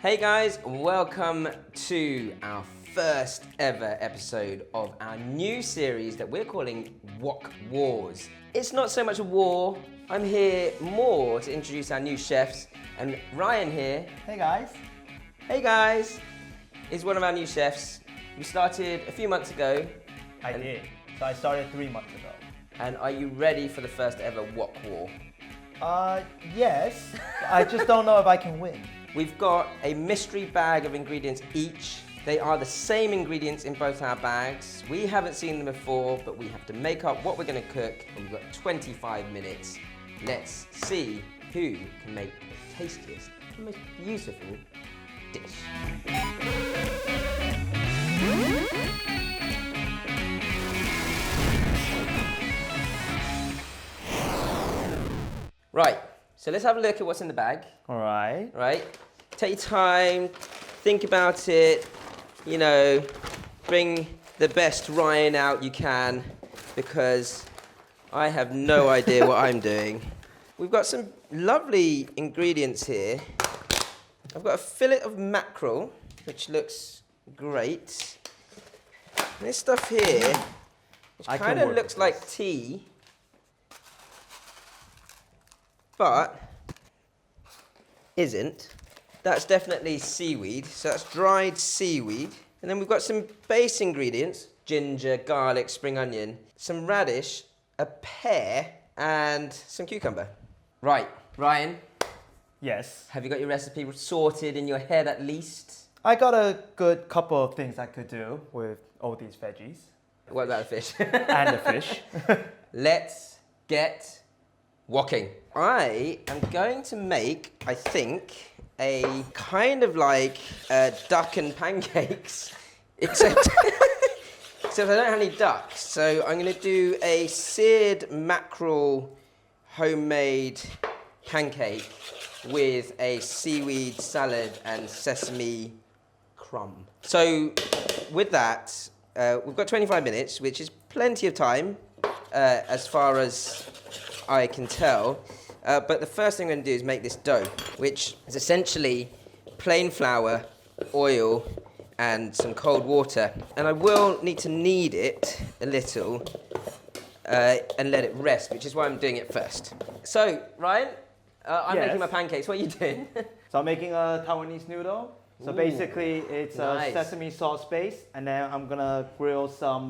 Hey guys, welcome to our first ever episode of our new series that we're calling Wok Wars. It's not so much a war, I'm here more to introduce our new chefs, and Ryan here. Hey guys. Hey guys, is one of our new chefs. We started a few months ago. I did. So I started 3 months ago. And are you ready for the first ever Wok War? Yes. I just don't know if I can win. We've got a mystery bag of ingredients each. They are the same ingredients in both our bags. We haven't seen them before, but we have to make up what we're going to cook, and we've got 25 minutes. Let's see who can make the tastiest and most beautiful dish. Right, so let's have a look at what's in the bag. All right. Right? Take your time, think about it, you know, bring the best Ryan out you can, because I have no idea what I'm doing. We've got some lovely ingredients here. I've got a fillet of mackerel, which looks great. And this stuff here, which kind of looks like tea, but isn't. That's definitely seaweed, so that's dried seaweed. And then we've got some base ingredients: ginger, garlic, spring onion, some radish, a pear, and some cucumber. Right, Ryan, Yes. have you got your recipe sorted in your head at least? I got a good couple of things I could do with all these veggies. What about the fish? And the fish. Let's get wokking. I am going to make, I think, a kind of like duck and pancakes, except I don't have any ducks. So I'm going to do a seared mackerel homemade pancake with a seaweed salad and sesame crumb. So with that, we've got 25 minutes, which is plenty of time as far as I can tell. But the first thing I'm going to do is make this dough, which is essentially plain flour, oil, and some cold water. And I will need to knead it a little and let it rest, which is why I'm doing it first. So, Ryan, I'm Yes. making my pancakes. What are you doing? So I'm making a Taiwanese noodle. So Ooh, basically it's nice. a sesame sauce base, and then I'm gonna grill some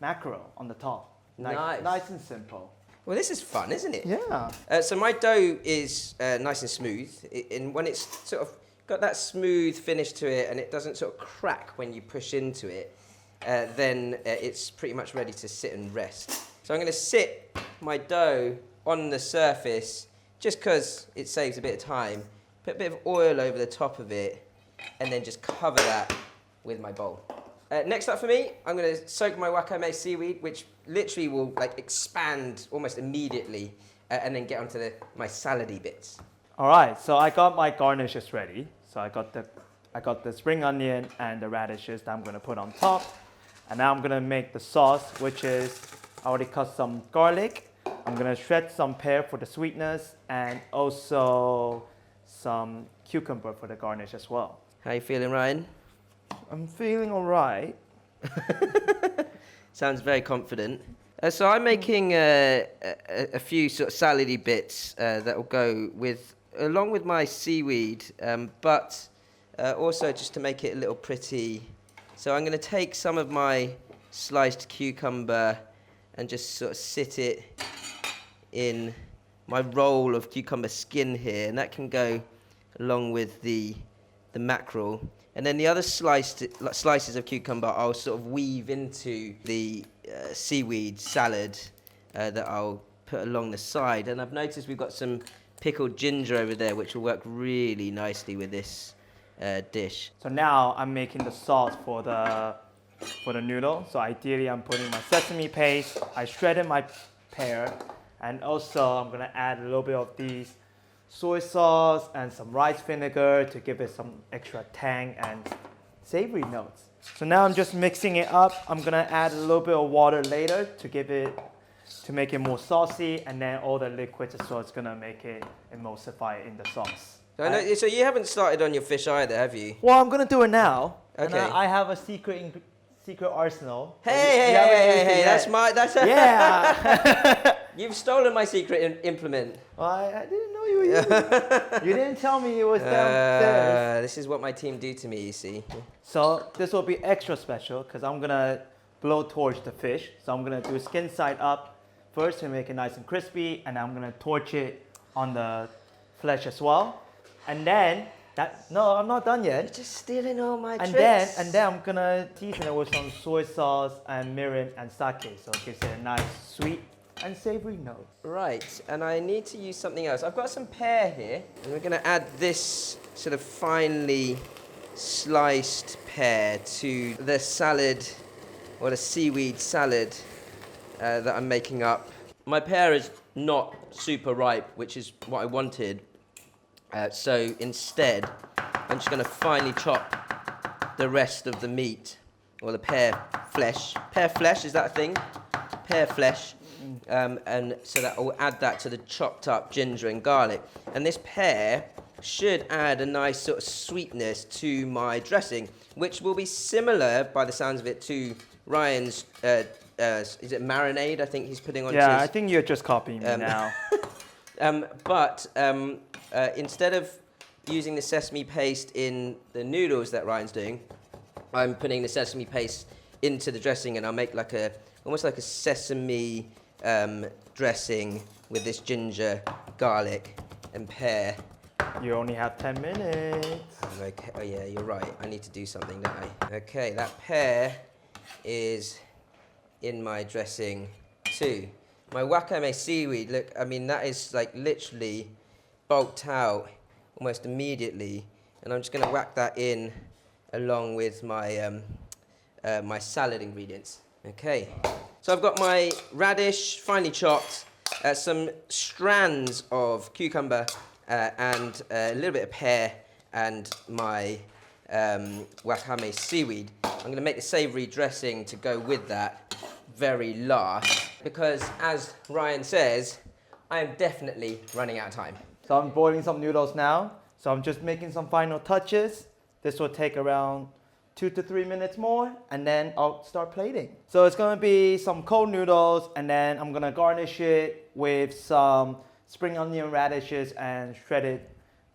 mackerel on the top. Nice. Nice and simple. Well, this is fun, isn't it? Yeah. So my dough is nice and smooth, and when it's sort of got that smooth finish to it and it doesn't sort of crack when you push into it, then it's pretty much ready to sit and rest. So I'm going to sit my dough on the surface just because it saves a bit of time, put a bit of oil over the top of it, and then just cover that with my bowl. Next up for me, I'm going to soak my wakame seaweed, which literally will like expand almost immediately, and then get onto my salady bits. All right, so I got my garnishes ready. So I got the spring onion and the radishes that I'm gonna put on top. And now I'm gonna make the sauce, which is, I already cut some garlic. I'm gonna shred some pear for the sweetness, and also some cucumber for the garnish as well. How you feeling, Ryan? I'm feeling all right. Sounds very confident. So I'm making a few sort of salady bits that will go along with my seaweed, but also just to make it a little pretty. So I'm going to take some of my sliced cucumber and just sort of sit it in my roll of cucumber skin here, and that can go along with the mackerel. And then the other slices of cucumber I'll sort of weave into the seaweed salad that I'll put along the side. And I've noticed we've got some pickled ginger over there, which will work really nicely with this dish. So now I'm making the sauce for the noodle. So ideally I'm putting my sesame paste, I shredded my pear, and also I'm gonna add a little bit of these soy sauce and some rice vinegar to give it some extra tang and savory notes. So now I'm just mixing it up. I'm gonna add a little bit of water later to make it more saucy, and then all the liquids as well is gonna make it emulsify in the sauce. So you haven't started on your fish either, have you? Well, I'm gonna do it now. And Okay. I have a secret arsenal. Hey, that's my, Yeah. You've stolen my secret implement. Well, I didn't know you were using it. You didn't tell me it was downstairs. This is what my team do to me, you see. So this will be extra special because I'm gonna blow torch the fish. So I'm gonna do skin side up first to make it nice and crispy, and I'm gonna torch it on the flesh as well. And then no, I'm not done yet. You're just stealing all my And tricks. then I'm gonna season it with some soy sauce and mirin and sake, so it gives it a nice sweet and savory note. Right, and I need to use something else. I've got some pear here, and we're gonna add this sort of finely sliced pear to the salad, or the seaweed salad that I'm making up. My pear is not super ripe, which is what I wanted. So instead, I'm just going to finely chop the rest of the meat, or the pear flesh. Pear flesh, is that a thing? Pear flesh. And so that will add that to the chopped up ginger and garlic. And this pear should add a nice sort of sweetness to my dressing, which will be similar, by the sounds of it, to Ryan's, is it marinade I think he's putting on his... Yeah, I think you're just copying me now. Instead of using the sesame paste in the noodles that Ryan's doing, I'm putting the sesame paste into the dressing, and I'll make like almost like a sesame dressing with this ginger, garlic, and pear. You only have 10 minutes. Okay. Oh yeah, you're right. I need to do something, don't I? Okay, that pear is in my dressing too. My wakame seaweed, look, I mean, that is like literally bulked out almost immediately. And I'm just gonna whack that in along with my, my salad ingredients. Okay, so I've got my radish finely chopped, some strands of cucumber, and a little bit of pear, and my wakame seaweed. I'm gonna make the savory dressing to go with that very last, because as Ryan says, I am definitely running out of time. So I'm boiling some noodles now. So I'm just making some final touches. This will take around 2 to 3 minutes more, and then I'll start plating. So it's gonna be some cold noodles, and then I'm gonna garnish it with some spring onion radishes and shredded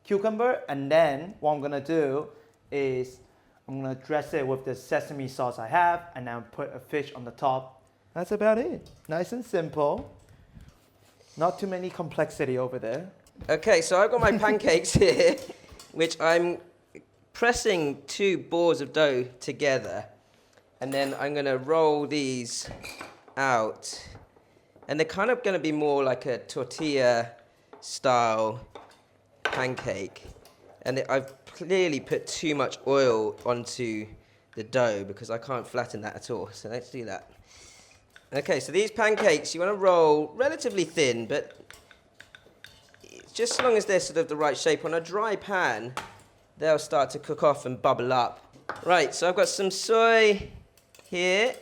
cucumber. And then what I'm gonna do is I'm gonna dress it with the sesame sauce I have, and then put a fish on the top. That's about it. Nice and simple. Not too many complexity over there. Okay, so I've got my pancakes here, which I'm pressing 2 balls of dough together, and then I'm gonna roll these out, and they're kind of gonna be more like a tortilla style pancake. And I've clearly put too much oil onto the dough because I can't flatten that at all, so let's do that. Okay, so these pancakes, you want to roll relatively thin, but just as long as they're sort of the right shape. On a dry pan, they'll start to cook off and bubble up. Right, so I've got some soy here,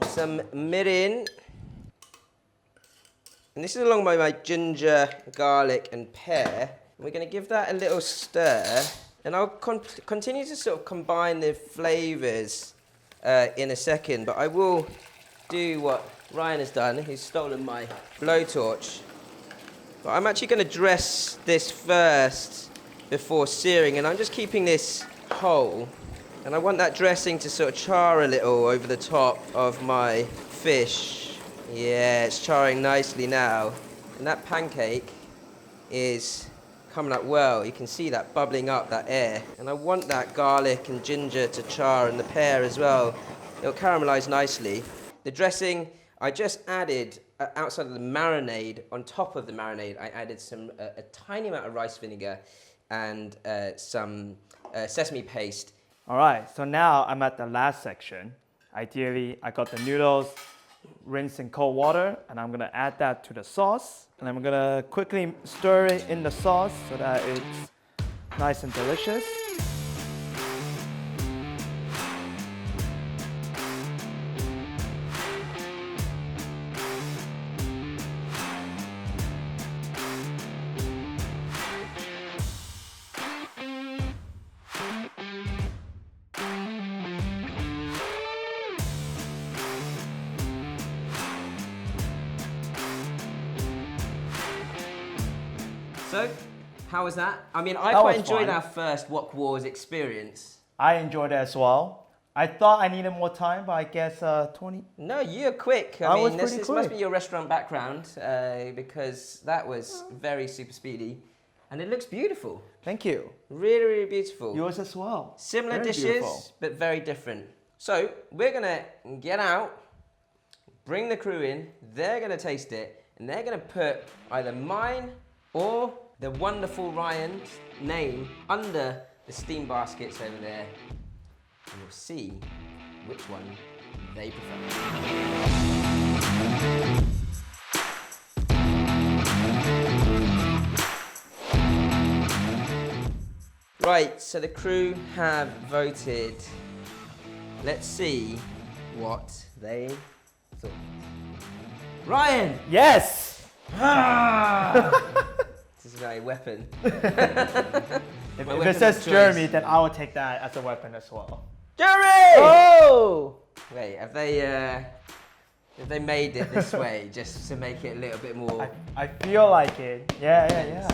some mirin, and this is along by my ginger, garlic, and pear. We're going to give that a little stir, and I'll continue to sort of combine the flavors in a second, but I will do what Ryan has done. He's stolen my blowtorch. But I'm actually going to dress this first before searing, and I'm just keeping this whole, and I want that dressing to sort of char a little over the top of my fish. Yeah, it's charring nicely now, and that pancake is coming up well. You can see that bubbling up, that air, and I want that garlic and ginger to char, and the pear as well. It'll caramelize nicely. The dressing, I just added outside of the marinade, on top of the marinade, I added a tiny amount of rice vinegar and some sesame paste. All right, so now I'm at the last section. Ideally, I got the noodles rinsed in cold water, and I'm gonna add that to the sauce. And I'm gonna quickly stir it in the sauce so that it's nice and delicious. So, how was that? I mean, I That quite was enjoyed fun. our first Wok Wars experience. I enjoyed it as well. I thought I needed more time, but I guess 20. No, you're quick. I was mean, pretty this must quick. be your restaurant background because that was very super speedy. And it looks beautiful. Thank you. Really, really beautiful. Yours as well. Similar Very dishes, beautiful. but very different. So, we're going to get out, bring the crew in, they're going to taste it, and they're going to put either mine or the wonderful Ryan's name under the steam baskets over there. And we'll see which one they prefer. Right, so the crew have voted. Let's see what they thought. Ryan! Yes! This is my weapon. If weapon it says of choice. Jeremy, then I will take that as a weapon as well. Jeremy! Oh! Wait, have they made it this way just to make it a little bit more? I feel like it. Yeah.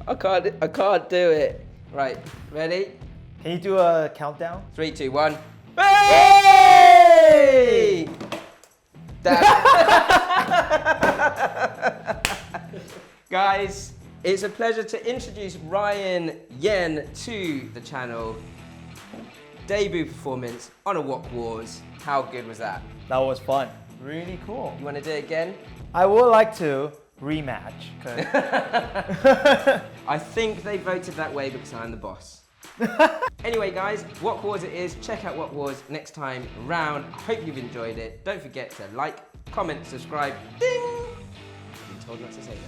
I can't do it. Right, ready? Can you do a countdown? 3, 2, 1. Hey! Guys, it's a pleasure to introduce Ryan Yen to the channel. Debut performance on a Wok Wars. How good was that? That was fun. Really cool. You want to do it again? I would like to rematch. 'Cause I think they voted that way because I'm the boss. Anyway, guys, Wok Wars it is. Check out Wok Wars next time round. I hope you've enjoyed it. Don't forget to like, comment, subscribe. Ding! I've been told not to say that.